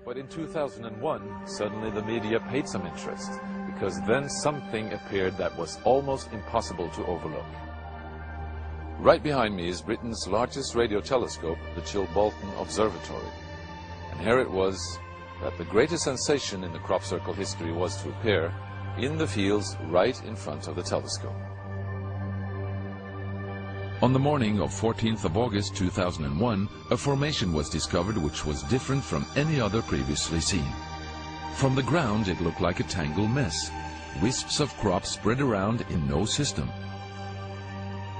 But in 2001, suddenly the media paid some interest, because then something appeared that was almost impossible to overlook. Right behind me is Britain's largest radio telescope, the Chilbolton Observatory. And here it was that the greatest sensation in the crop circle history was to appear in the fields right in front of the telescope. On the morning of 14th of August 2001, a formation was discovered which was different from any other previously seen. From the ground it looked like a tangled mess, wisps of crops spread around in no system.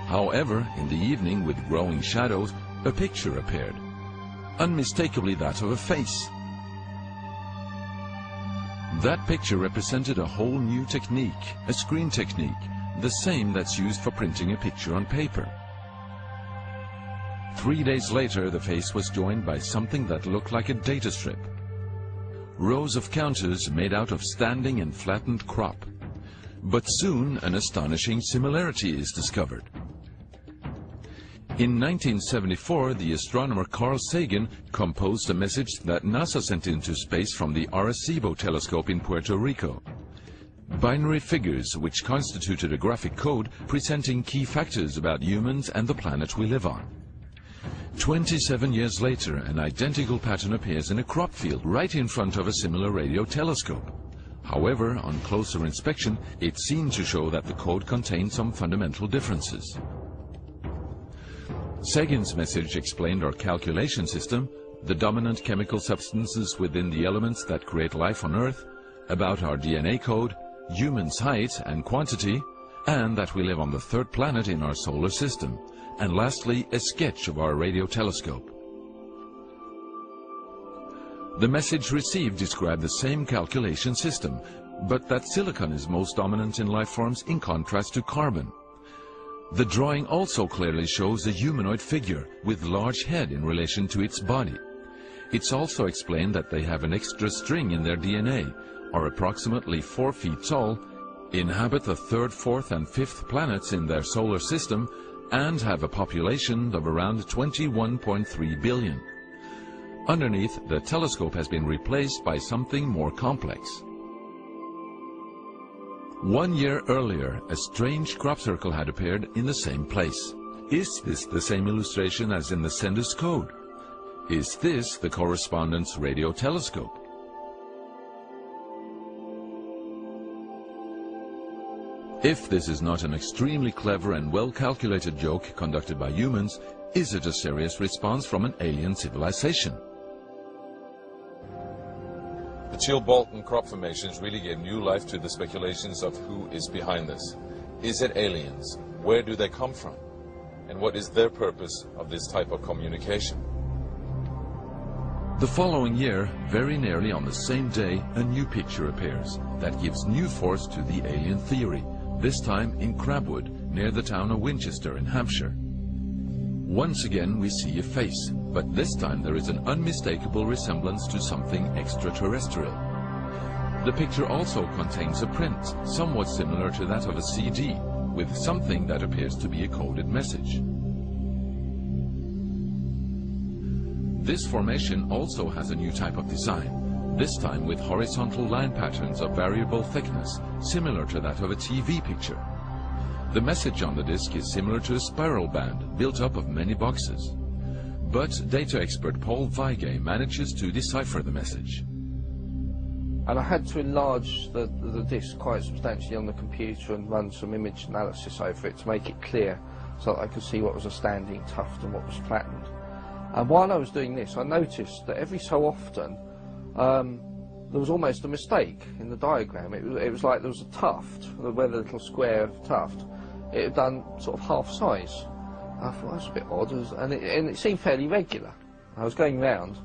However, in the evening, with growing shadows, a picture appeared, unmistakably that of a face. That picture represented a whole new technique, a screen technique, the same that's used for printing a picture on paper. 3 days later, the face was joined by something that looked like a data strip. Rows of counters made out of standing and flattened crop. But soon an astonishing similarity is discovered. In 1974, the astronomer Carl Sagan composed a message that NASA sent into space from the Arecibo telescope in Puerto Rico. Binary figures which constituted a graphic code presenting key factors about humans and the planet we live on. 27 years later, an identical pattern appears in a crop field right in front of a similar radio telescope. However, on closer inspection, it seemed to show that the code contained some fundamental differences. Sagan's message explained our calculation system, the dominant chemical substances within the elements that create life on Earth, about our DNA code, humans' height and quantity, and that we live on the third planet in our solar system, and lastly, a sketch of our radio telescope. The message received described the same calculation system, but that silicon is most dominant in life forms in contrast to carbon. The drawing also clearly shows a humanoid figure with large head in relation to its body. It's also explained that they have an extra string in their DNA, are approximately 4 feet tall, inhabit the third, fourth and fifth planets in their solar system, and have a population of around 21.3 billion. Underneath, the telescope has been replaced by something more complex. 1 year earlier, a strange crop circle had appeared in the same place. Is this the same illustration as in the sender's code? Is this the correspondent's radio telescope? If this is not an extremely clever and well-calculated joke conducted by humans, is it a serious response from an alien civilization? The Chilbolton crop formations really gave new life to the speculations of who is behind this. Is it aliens? Where do they come from? And what is their purpose of this type of communication? The following year, very nearly on the same day, a new picture appears that gives new force to the alien theory, this time in Crabwood, near the town of Winchester in Hampshire. Once again we see a face, but this time there is an unmistakable resemblance to something extraterrestrial. The picture also contains a print, somewhat similar to that of a CD, with something that appears to be a coded message. This formation also has a new type of design, this time with horizontal line patterns of variable thickness, similar to that of a TV picture. The message on the disc is similar to a spiral band built up of many boxes. But data expert Paul Weige manages to decipher the message. And I had to enlarge the disc quite substantially on the computer and run some image analysis over it to make it clear so that I could see what was a standing tuft and what was flattened. And while I was doing this, I noticed that every so often there was almost a mistake in the diagram. It was like there was a tuft, where the little square tuft, it had done sort of half size. I thought that's a bit odd, and it seemed fairly regular. I was going round,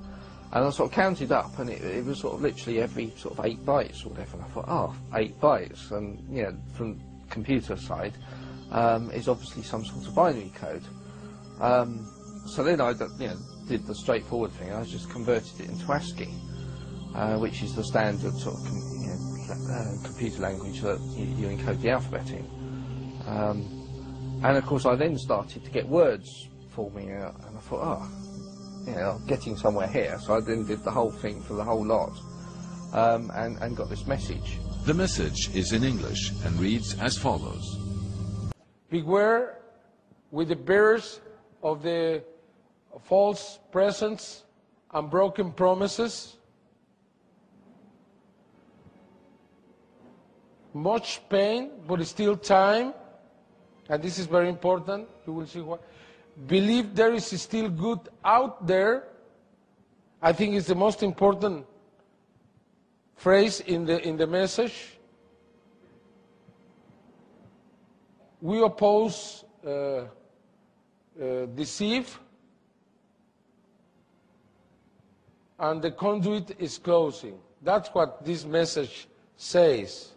and I sort of counted up, and it was sort of literally every sort of 8 bytes or whatever. And I thought, oh, 8 bytes, and you know, from computer side, is obviously some sort of binary code. So then I did the straightforward thing. I just converted it into ASCII, which is the standard sort of computer language that you encode the alphabet in. And of course I then started to get words forming out, and I thought, oh, you know, getting somewhere here. So I then did the whole thing for the whole lot, and got this message. The message is in English and reads as follows. Beware with the bearers of the false presents and broken promises. Much pain, but still time. And this is very important. You will see why. Believe there is still good out there. I think it's the most important phrase in the message. We oppose deceive, and the conduit is closing. That's what this message says.